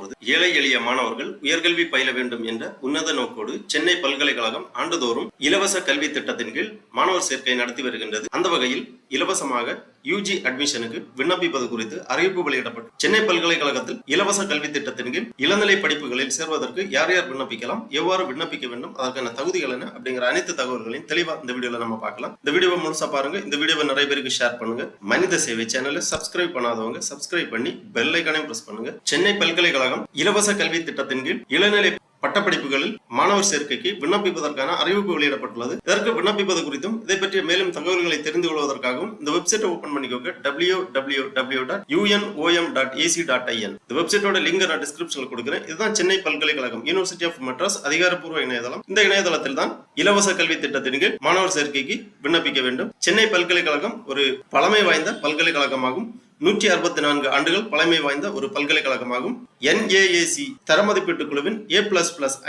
போகுது. ஏழை எளிய மாணவர்கள் உயர்கல்வி பயில வேண்டும் என்ற உன்னத நோக்கோடு சென்னை பல்கலைக்கழகம் ஆண்டுதோறும் இலவச கல்வி திட்டத்தின் கீழ் மாணவர் சேர்க்கை நடத்தி வருகின்றது. அந்த வகையில் இலவசமாக யூஜி அட்மிஷனுக்கு விண்ணப்பிப்பது குறித்து அறிவிப்பு வெளியிடப்பட்டது. சென்னை பல்கலைக்கழகத்தில் இலவச கல்வி திட்டத்தின் கீழ் இளநிலை படிப்புகளில் சேர்வதற்கு யார் யார் விண்ணப்பிக்கலாம், எவ்வாறு விண்ணப்பிக்க வேண்டும், அதற்கான தகுதிகள் என்ன அப்படிங்கிற அனைத்து தகவல்களையும் தெளிவா இந்த வீடியோல நம்ம பார்க்கலாம். இந்த வீடியோவை முழுசா பாருங்க. இந்த வீடியோவை நிறைய பேருக்கு ஷேர் பண்ணுங்க. மனித சேவை சேனலை சப்ஸ்கிரைப் பண்ணாதவங்க சப்ஸ்கிரைப் பண்ணி பெல் ஐகானையும் பிரஸ் பண்ணுங்க. சென்னை பல்கலைக்கழகம் இலவச கல்வி திட்டத்தின் கீழ் இளநிலை பட்டப்படிப்புகளில் மாணவர் சேர்க்கைக்கு விண்ணப்பிப்பதற்கான அறிவிப்பு வெளியிடப்பட்டுள்ளது. இதற்கு விண்ணப்பிப்பது குறித்தும் இதை பற்றிய மேலும் தகவல்களை தெரிந்து கொள்வதற்காகவும் இந்த வெப்சைட்டை ஓபன் பண்ணிக்கோங்க. www.unom.ac.in. இந்த வெப்சைட்டோட லிங்க் நான் டிஸ்கிரிப்ஷன்ல கொடுக்கிறேன். இதுதான் சென்னை பல்கலைக்கழகம் யூனிவர்சிட்டி ஆஃப் மெட்ராஸ் அதிகாரப்பூர்வ இணையதளம். இந்த இணையதளத்தில் தான் இலவச கல்வி திட்டத்தின் கீழ் மாணவர் சேர்க்கைக்கு விண்ணப்பிக்க வேண்டும். சென்னை பல்கலைக்கழகம் ஒரு பழமை வாய்ந்த பல்கலைக்கழகமாகும். 164 ஆண்டுகள் பழமை வாய்ந்த ஒரு பல்கலைக்கழகமாகும். NAAC தரமதிப்பீட்டு குழுவின் A++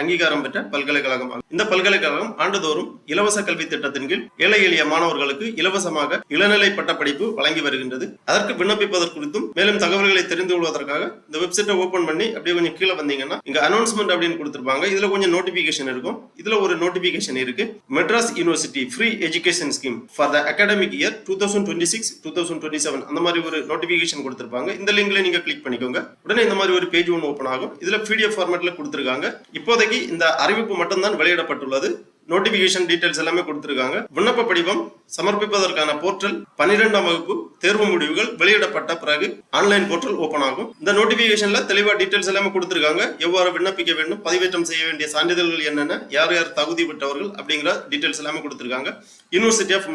அங்கீகாரம் பெற்ற பல்கலைக்கழகமாகும். இந்த பல்கலைக்கழகம் ஆண்டுதோறும் இலவச கல்வி திட்டத்தின் கீழ் ஏழை எளிய மாணவர்களுக்கு இலவசமாக இளநிலை பட்டப்படிப்பு வழங்கி வருகின்றது. அதற்கு விண்ணப்பிப்பதற்கு குறித்தும் மேலும் தகவல்களை தெரிந்து கொள்வதற்காக இந்த வெப்சைட்டை ஓபன் பண்ணி அப்படியே கொஞ்சம் கீழே வந்தீங்கன்னா இங்க அனௌன்ஸ்மெண்ட் அப்படின்னு கொடுத்திருப்பாங்க. இதுல கொஞ்சம் நோட்டிபிகேஷன் இருக்கும். இதுல ஒரு நோட்டிபிகேஷன் இருக்கு. Madras university free education scheme for the academic year 2026-2027 அந்த மாதிரி ஒரு நோட்டிபிகேஷன் கொடுத்திருப்பாங்க. இந்த லிங்க்ல நீங்க கிளிக் பண்ணிக்கோங்க. உடனே இந்த மாதிரி ஒரு பேஜ் ஒன்று ஓபன் ஆகும். இதுல PDF ஃபார்மேட்ல கொடுத்திருக்காங்க. இப்போதைக்கு இந்த அறிவிப்பு மட்டும் தான் வெளியிடப்பட்டுள்ளது. நோட்டிபிகேஷன் டீடைல்ஸ் எல்லாமே கொடுத்திருக்காங்க. விண்ணப்ப படிவம் சமர்ப்பிப்பதற்கான போர்ட்டல் 12ஆம் வகுப்பு தேர்வு முடிவுகள் வெளியிடப்பட்ட பிறகு ஆன்லைன் போர்ட்டல் ஓபன் ஆகும். இந்த நோட்டிபிகேஷன்ல தெளிவா டீடைல்ஸ் எல்லாமே கொடுத்திருக்காங்க. எவ்வாறு விண்ணப்பிக்க வேண்டும், பதிவேற்றம் செய்ய வேண்டிய சான்றிதழ்கள் என்னென்ன, யார் யார் தகுதி பெற்றவர்கள் அப்படிங்கிற டீடைல்ஸ் எல்லாமே கொடுத்திருக்காங்க. University of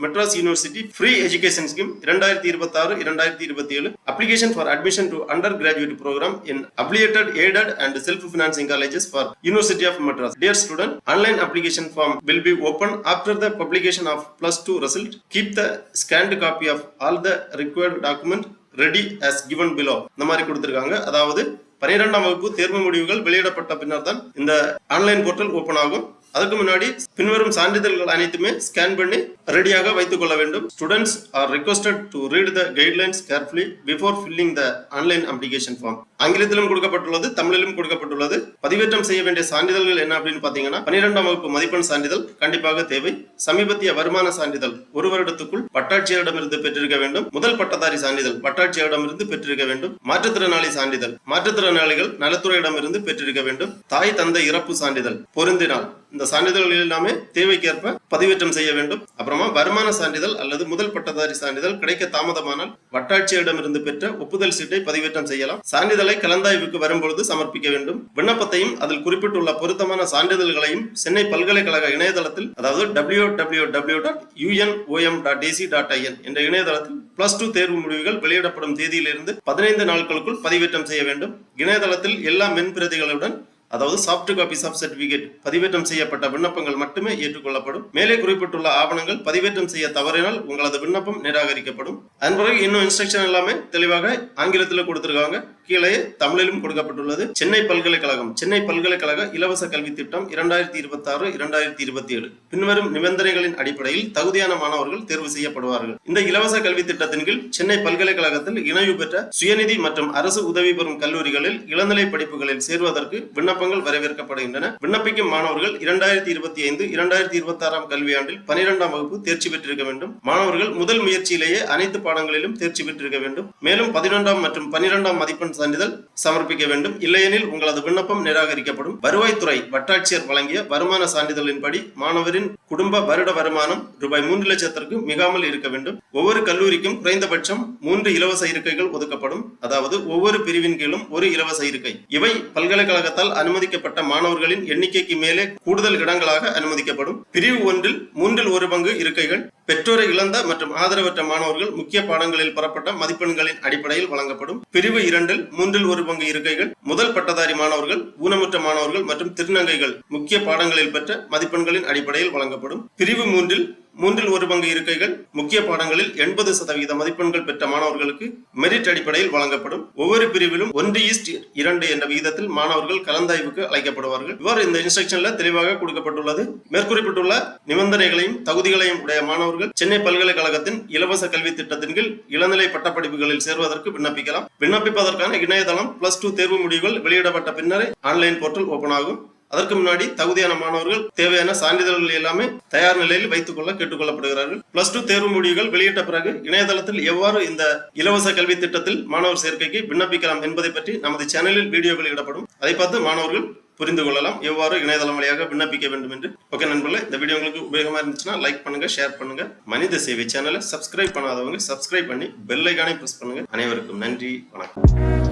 Madras university free education scheme 2026-2027 application for admission to undergraduate programme in affiliated aided and self financing colleges for university of Madras. Dear student, online application form will be open after the publication of +2 result. Keep the scanned copy of all the required document ready as given below. இந்த மாதிரி கொடுத்திருக்காங்க. அதாவது 12ஆம் வகுப்பு தேர்வு முடிவுகள் வெளியிடப்பட்ட பின்னர் தான் இந்த ஆன்லைன் போர்ட்டல் ஓபன் ஆகும். அதுக்கு முன்னாடி பின்வரும் சான்றிதழ்கள் அனைத்துமே ஸ்கேன் பண்ணி ரெடியாக வைத்துக் கொள்ள வேண்டும். Students are requested to read the guidelines carefully before filling the online application form. ஆங்கிலத்திலும் கொடுக்கப்பட்டுள்ளது, தமிழிலும் கொடுக்கப்பட்டுள்ளது. பதிவேற்றம் செய்ய வேண்டிய சான்றிதழ்கள் என்ன அப்படின்னு பாத்தீங்கன்னா 12ஆம் வகுப்பு மதிப்பெண் சான்றிதழ் கண்டிப்பாக தேவை. சமீபத்திய வருமான சான்றிதழ் 1 வருடத்துக்குள் வட்டாட்சியரிடமிருந்து பெற்றிருக்க வேண்டும். முதல் பட்டதாரி சான்றிதழ் வட்டாட்சியரிடமிருந்து பெற்றிருக்க வேண்டும். மாற்றுத்திறனாளி சான்றிதழ் மாற்றுத்திறனாளிகள் நலத்துறையிடமிருந்து பெற்றிருக்க வேண்டும். தாய் தந்தை இறப்பு சான்றிதழ் பொருந்தினால் இந்த சான்றிதழ்கள் எல்லாமே தேவைக்கேற்ப பதிவேற்றம் செய்ய வேண்டும். அப்புறமா வருமான சான்றிதழ் அல்லது முதல் பட்டதாரி சான்றிதழ் கிடைக்க தாமதமானால் வட்டாட்சியரிடமிருந்து பெற்ற ஒப்புதல் சீட்டை பதிவேற்றம் செய்யலாம். சான்றிதழை கலந்தாய்வுக்கு வரும்பொழுது சமர்ப்பிக்க வேண்டும். விண்ணப்பத்தையும் அதில் குறிப்பிட்டுள்ள பொருத்தமான சான்றிதழ்களையும் சென்னை பல்கலைக்கழக இணையதளத்தில் அதாவது www.unom.ac.in என்ற இணையதளத்தில் +2 தேர்வு முடிவுகள் வெளியிடப்படும் தேதியிலிருந்து 15 நாட்களுக்குள் பதிவேற்றம் செய்ய வேண்டும். இணையதளத்தில் எல்லா மென்பிரதிகளுடன் அதாவது சாஃப்ட் காப்பீஸ் ஆஃப் சர்டிபிகேட் பதிவேற்றம் செய்யப்பட்ட விண்ணப்பங்கள் மட்டுமே ஏற்றுக்கொள்ளப்படும். மேலே குறிப்பிட்டுள்ள ஆவணங்கள் பதிவேற்றம் செய்ய தவறினால் உங்களது விண்ணப்பம் நிராகரிக்கப்படும். அதன் பிறகு இன்னும் இன்ஸ்ட்ரக்ஷன் எல்லாமே தெளிவாக ஆங்கிலத்தில் கொடுத்திருக்காங்க. கீழே தமிழிலும் கொடுக்கப்பட்டுள்ளது. சென்னை பல்கலைக்கழக இலவச கல்வி திட்டம் 2026-2027 பின்வரும் நிபந்தனைகளின் அடிப்படையில் தகுதியான மாணவர்கள் தேர்வு செய்யப்படுவார்கள். இந்த இலவச கல்வி திட்டத்தின் கீழ் சென்னை பல்கலைக்கழகத்தில் இணைவு பெற்ற சுயநிதி மற்றும் அரசு உதவி பெறும் கல்லூரிகளில் இளநிலை படிப்புகளில் சேர்வதற்கு விண்ணப்பங்கள் வரவேற்கப்படுகின்றன. விண்ணப்பிக்கும் மாணவர்கள் 2025-2026 கல்வியாண்டில் 12ஆம் வகுப்பு தேர்ச்சி பெற்றிருக்க வேண்டும். மாணவர்கள் முதல் முயற்சியிலேயே அனைத்து பாடங்களிலும் தேர்ச்சி பெற்றிருக்க வேண்டும். மேலும் 11ஆம் மற்றும் 12ஆம் மதிப்பெண் சான்றிதழ் சமர்ப்பிக்க வேண்டும். இல்லையெனில் உங்களது விண்ணப்பம் நிராகரிக்கப்படும். வருவாய்த்துறை வட்டாட்சியர் வழங்கிய வருமான சான்றிதழின்படி மாணவரின் குடும்ப வருட வருமானம் ரூபாய் 3 லட்சத்திற்கு மிகாமல் இருக்க வேண்டும். ஒவ்வொரு கல்லூரிக்கும் குறைந்தபட்சம் 3 இலவச இருக்கைகள் ஒதுக்கப்படும். அதாவது ஒவ்வொரு பிரிவின் கீழும் ஒரு இலவச இருக்கை. இவை பல்கலைக்கழகத்தால் அனுமதிக்கப்பட்ட மாணவர்களின் எண்ணிக்கைக்கு மேலே கூடுதல் இடங்களாக அனுமதிக்கப்படும். பிரிவு 1 1/3 பங்கு இருக்கைகள் பெற்றோரை இழந்த மற்றும் ஆதரவற்ற மாணவர்கள் முக்கிய பாடங்களில் பெறப்பட்ட மதிப்பெண்களின் அடிப்படையில் வழங்கப்படும். பிரிவு 2 3/1 பங்கு இருக்கைகள் முதல் பட்டதாரி மாணவர்கள், ஊனமுற்ற மாணவர்கள் மற்றும் திருநங்கைகள் முக்கிய பாடங்களில் பெற்ற மதிப்பெண்களின் அடிப்படையில் வழங்கப்படும். பிரிவு 3 மூன்றில் ஒரு பங்கு இருக்கைகள் முக்கிய பாடங்களில் 80% மதிப்பெண்கள் பெற்ற மாணவர்களுக்கு மெரிட் அடிப்படையில் வழங்கப்படும். ஒவ்வொரு பிரிவிலும் 1:2 என்ற விகிதத்தில் மாணவர்கள் கலந்தாய்வுக்கு அழைக்கப்படுவார்கள். இவ்வாறு இந்த இன்ஸ்ட்ரக்ஷன்ல தெளிவாக கொடுக்கப்பட்டுள்ளது. மேற்குறிப்பிட்டுள்ள நிபந்தனைகளையும் தகுதிகளையும் உடைய மாணவர்கள் சென்னை பல்கலைக்கழகத்தின் இலவச கல்வி திட்டத்தின் கீழ் இளநிலை பட்டப்படிப்புகளில் சேர்வதற்கு விண்ணப்பிக்கலாம். விண்ணப்பிப்பதற்கான இணையதளம் +2 தேர்வு முடிவுகள் வெளியிடப்பட்ட பின்னரே ஆன்லைன் போர்ட்டல் ஓபன் ஆகும். அதற்கு முன்னாடி தகுதியான மாணவர்கள் தேவையான சான்றிதழ்கள் எல்லாமே தயார் நிலையில் வைத்துக் கொள்ள கேட்டுக்கொள்ளப்படுகிறார்கள். +2 தேர்வு முடிவுகள் வெளியிட்ட பிறகு இணையதளத்தில் எவ்வாறு இந்த இலவச கல்வி திட்டத்தில் மாணவர் சேர்க்கைக்கு விண்ணப்பிக்கலாம் என்பதை பற்றி நமது சேனலில் வீடியோ வெளியிடப்படும். அதை பார்த்து மாணவர்கள் புரிந்து கொள்ளலாம் எவ்வாறு இணையதளம் வழியாக விண்ணப்பிக்க வேண்டும் என்று. ஓகே நண்பர்களே, இந்த வீடியோ உங்களுக்கு உபயோகமா இருந்துச்சுன்னா லைக் பண்ணுங்க, ஷேர் பண்ணுங்க. மனித சேவை சேனலை சப்ஸ்கிரைப் பண்ணாதவங்க சப்ஸ்கிரைப் பண்ணி பெல் ஐகானை பிரஸ் பண்ணுங்க. அனைவருக்கும் நன்றி, வணக்கம்.